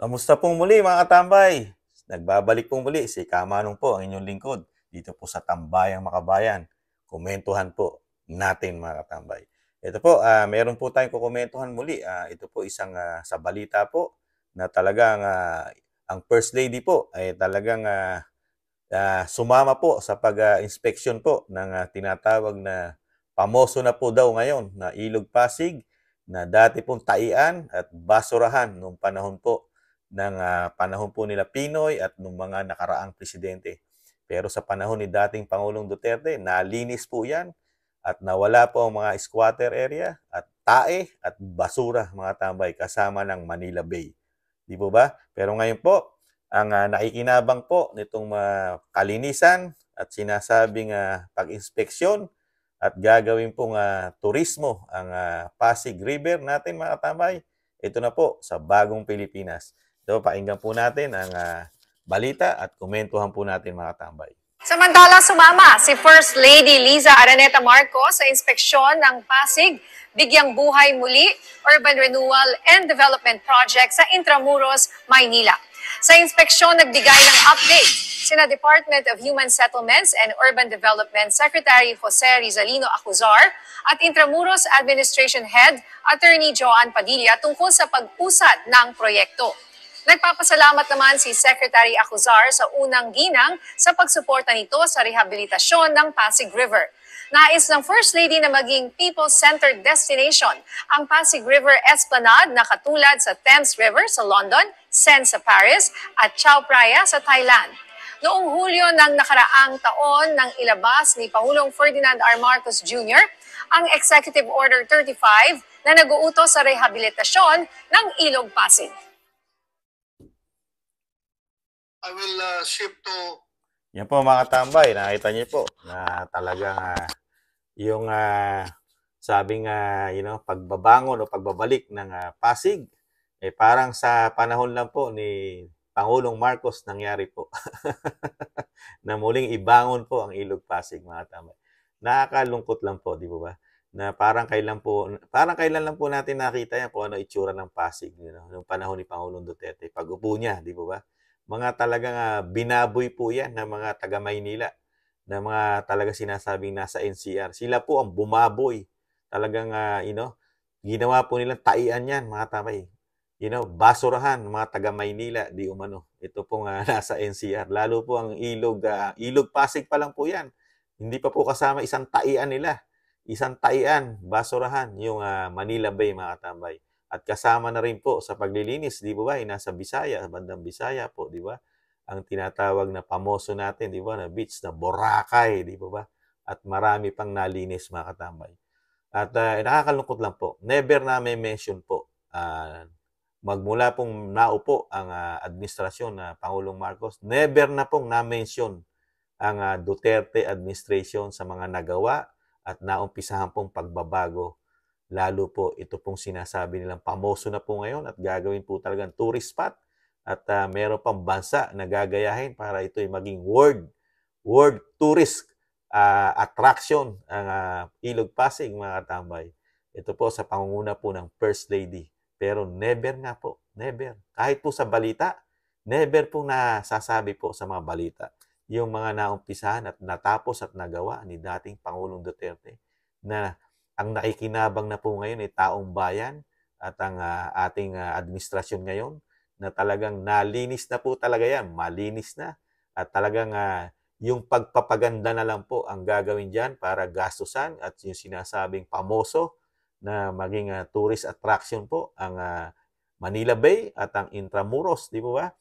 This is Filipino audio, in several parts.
Kamusta pong muli mga katambay? Nagbabalik pong muli si Kamanong po ang inyong lingkod dito po sa Tambayang Makabayan. Komentuhan po natin mga katambay. Ito po, meron po tayong kukomentuhan muli. Ito po isang sa balita po na talagang ang First Lady po ay talagang sumama po sa pag-inspection po ng tinatawag na pamoso na po daw ngayon na Ilog Pasig na dati pong taian at basurahan nung panahon po ng panahon po nila Pinoy at nung mga nakaraang presidente. Pero sa panahon ni dating Pangulong Duterte, nalinis po yan at nawala po ang mga squatter area at tae at basura mga tambay kasama ng Manila Bay. Di po ba? Pero ngayon po, ang naikinabang po nitong kalinisan at sinasabing pag-inspeksyon at gagawin pong turismo ang Pasig River natin mga tambay. Ito na po sa Bagong Pilipinas. Ito, pakinggan po natin ang balita at komentuhan po natin mga tambay. Samantala, sumama si First Lady Liza Araneta Marcos sa inspeksyon ng Pasig, Bigyang Buhay Muli, Urban Renewal and Development Project sa Intramuros, Maynila. Sa inspeksyon, nagbigay ng update sina Department of Human Settlements and Urban Development Secretary Jose Rizalino Acuzar at Intramuros Administration Head Attorney Joan Padilla tungkol sa pag-usad ng proyekto. Nagpapasalamat naman si Secretary Acuzar sa unang ginang sa pagsuporta nito sa rehabilitasyon ng Pasig River. Nais ng First Lady na maging people-centered destination ang Pasig River Esplanade na katulad sa Thames River sa London, Sen sa Paris at Chao Phraya sa Thailand. Noong Hulyo ng nakaraang taon nang ilabas ni Pangulong Ferdinand R. Marcos Jr. ang Executive Order 35 na nag-uutos sa rehabilitasyon ng Ilog Pasig. I will shift to... Yan po mga tambay, nakita niyo po na talagang yung sabing pagbabangon o pagbabalik ng Pasig, parang sa panahon lang po ni Pangulong Marcos nangyari po. Na muling ibangon po ang Ilog Pasig mga tambay. Nakakalungkot lang po, di ba? Na parang kailan lang po natin nakita yan kung ano itsura ng Pasig, nung panahon ni Pangulong Duterte. Pag-upo niya, di ba? Mga talagang binaboy po yan ng mga taga-Maynila, na mga talaga sinasabing nasa NCR. Sila po ang bumaboy. Talagang, ginawa po nilang taian yan, mga tamay. Basurahan, mga taga-Maynila, di umano. Ito pong nasa NCR. Lalo po ang Ilog Pasig pa lang po yan. Hindi pa po kasama isang taian nila. Isang taian, basurahan, yung Manila Bay, mga tambay. At kasama na rin po sa paglilinis, di ba? Nasa Bisaya, bandang Bisaya po, di ba? Ang tinatawag na pamoso natin, di ba? Na beach na Boracay, di ba? At marami pang nalinis mga katambay. At nakakalungkot lang po. Never na may mention po. Magmula pong naupo ang administrasyon na Pangulong Marcos, never na pong na-mention ang Duterte administration sa mga nagawa at naumpisahan pong pagbabago. Lalo po ito pong sinasabi nilang pamoso na po ngayon at gagawin po talagang tourist spot at meron pang bansa na gagayahin para ito'y maging world tourist attraction ang Ilog Pasig mga katambay. Ito po sa pangunguna po ng First Lady. Pero never nga po, never. Kahit po sa balita, never po nasasabi po sa mga balita yung mga naumpisahan at natapos at nagawa ni dating Pangulong Duterte na ang nakikinabang na po ngayon ay taong bayan at ang ating administrasyon ngayon na talagang nalinis na po talaga yan, malinis na. At talagang yung pagpapaganda na lang po ang gagawin dyan para gastusan at yung sinasabing pamoso na maging tourist attraction po ang Manila Bay at ang Intramuros, di ba?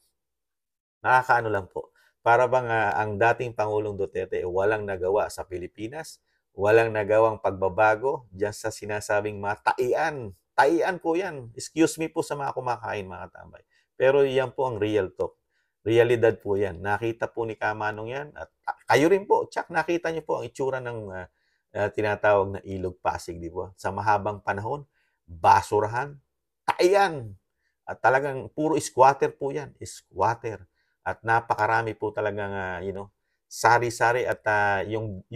Nakakaano lang po. Para bang ang dating Pangulong Duterte walang nagawa sa Pilipinas, walang nagawang pagbabago diyan sa sinasabing mga taian. Taian po yan. Excuse me po sa mga kumakain, mga tambay. Pero yan po ang real talk. Realidad po yan. Nakita po ni Kamanong yan. At kayo rin po, tsak, nakita niyo po ang itsura ng tinatawag na Ilog Pasig, di ba? Sa mahabang panahon, basurahan, taian. At talagang puro squatter po yan. Squatter. At napakarami po talagang, sari-sari at yung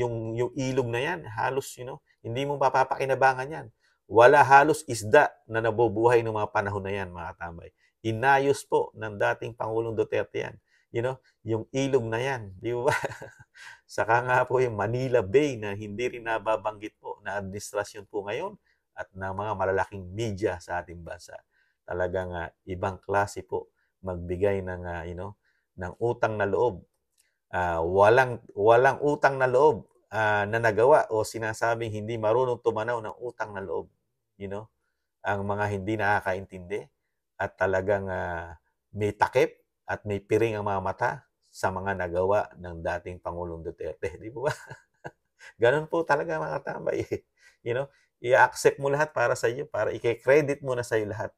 ilog na yan, halos, hindi mo mapapakinabangan yan. Wala halos isda na nabubuhay ng mga panahon na yan, mga tambay. inayos po ng dating Pangulong Duterte yan. Yung ilog na yan, di ba? Saka nga po yung Manila Bay na hindi rin nababanggit po na administrasyon po ngayon at ng mga malalaking media sa ating bansa. Talagang ibang klase po magbigay ng ng utang na loob. Walang utang na loob na nagawa o sinasabing hindi marunong tumanaw ng utang na loob. Ang mga hindi nakakaintindi at talagang may takip at may piring ang mga mata sa mga nagawa ng dating Pangulong Duterte. Di ba? Ganun po talaga mga tambay. I-accept mo lahat para sa iyo, para i-credit mo na sa iyo lahat.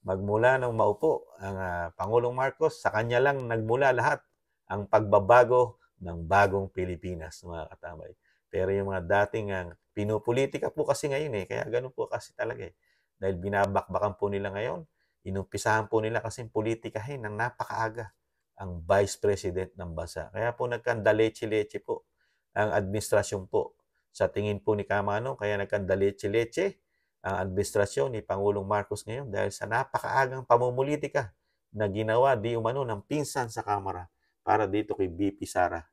Magmula nung maupo ang Pangulong Marcos, sa kanya lang nagmula lahat ang pagbabago ng bagong Pilipinas, mga katambay. Pero yung mga dating pinupolitika po kasi ngayon kaya ganun po kasi talaga Dahil binabakbakan po nila ngayon, inumpisahan po nila kasing politikahin ng napakaaga ang Vice President ng bansa. Kaya po nagkandaleche-leche po ang administrasyon po. Sa tingin po ni Kamano, kaya nagkandaleche-leche ang administrasyon ni Pangulong Marcos ngayon dahil sa napakaagang pamumulitika na ginawa di umano ng pinsan sa Kamara para dito kay BP Sara.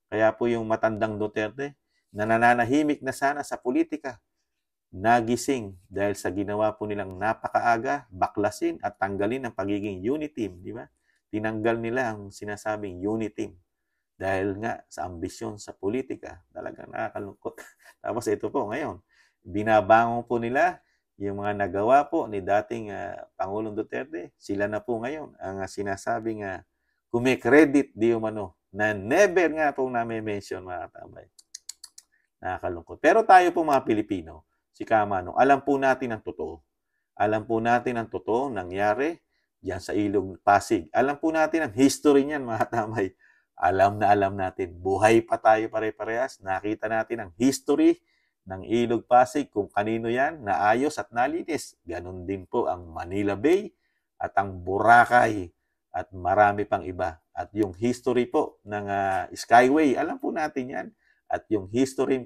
Kaya po yung matandang Duterte na nananahimik na sana sa politika, nagising dahil sa ginawa po nilang napakaaga, baklasin at tanggalin ang pagiging unity team, di ba? Tinanggal nila ang sinasabing unity team dahil nga sa ambisyon sa politika. Talagang nakakalungkot. Tapos ito po ngayon, binabangon po nila yung mga nagawa po ni dating Pangulong Duterte. Sila na po ngayon ang sinasabing kumikredit di umano na never nga pong nami-mention, mga katambay. Nakakalungkot. Pero tayo po mga Pilipino, si Kamano, alam po natin ang totoo. Alam po natin ang totoo nangyari diyan sa Ilog Pasig. Alam po natin ang history niyan, mga tambay. Alam natin. Buhay pa tayo pare-parehas. Nakita natin ang history ng Ilog Pasig, kung kanino yan, naayos at nalinis. Ganon din po ang Manila Bay at ang Boracay at marami pang iba. At yung history po ng Skyway, alam po natin yan. At yung history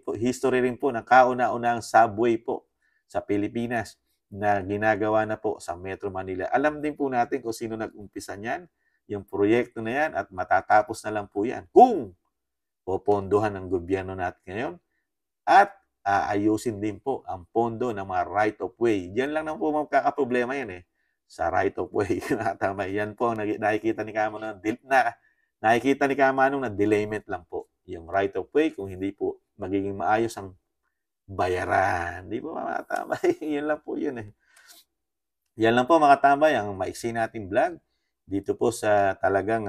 rin po ng kauna-unang subway po sa Pilipinas na ginagawa na po sa Metro Manila. Alam din po natin kung sino nag-umpisa niyan, yung proyekto na yan, at matatapos na lang po yan kung popondohan ng gobyerno natin ngayon at ayusin din po ang pondo ng mga right of way. Diyan lang po magkakaproblema yan sa right of way. Tama, yan po ang nakikita ni Kamano nakikita ni Kamano na delayment lang po yung right of way kung hindi po magiging maayos ang bayaran. Di ba mga tambay? Yan lang po yun Yan lang po mga tambay ang maiksi nating vlog. Dito po sa talagang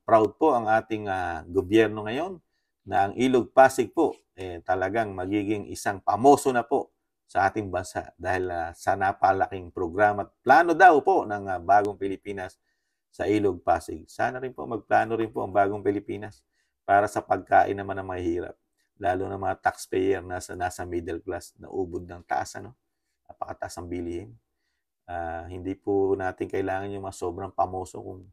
proud po ang ating gobyerno ngayon na ang Ilog Pasig po talagang magiging isang pamoso na po sa ating bansa dahil sa napalaking programa at plano daw po ng bagong Pilipinas sa Ilog Pasig. Sana rin po magplano rin po ang bagong Pilipinas para sa pagkain naman ng mahihirap, lalo na mga taxpayer na nasa middle class na ubod ng taas, napakataas ang bilihin. Hindi po natin kailangan yung mga sobrang pamoso kung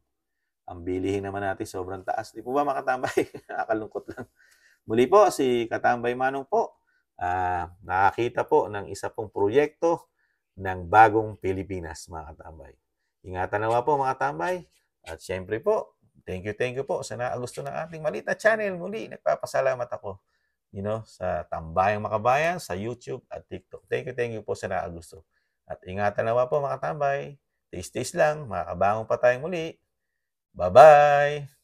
ang bilihin naman natin sobrang taas. Di po ba mga katambay? Nakakalungkot lang. Muli po, si Katambay Manong po, nakakita po ng isa pong proyekto ng bagong Pilipinas, mga katambay. Ingatan nawa po mga katambay. At syempre po, thank you po sa nakagusto ng ating maliit na channel. Muli, nagpapasalamat ako sa Tambayang Makabayan, sa YouTube at TikTok. Thank you po sa nakagusto. At ingatan nawa po mga katambay. Taste lang, makakabangon pa tayong muli. Bye-bye!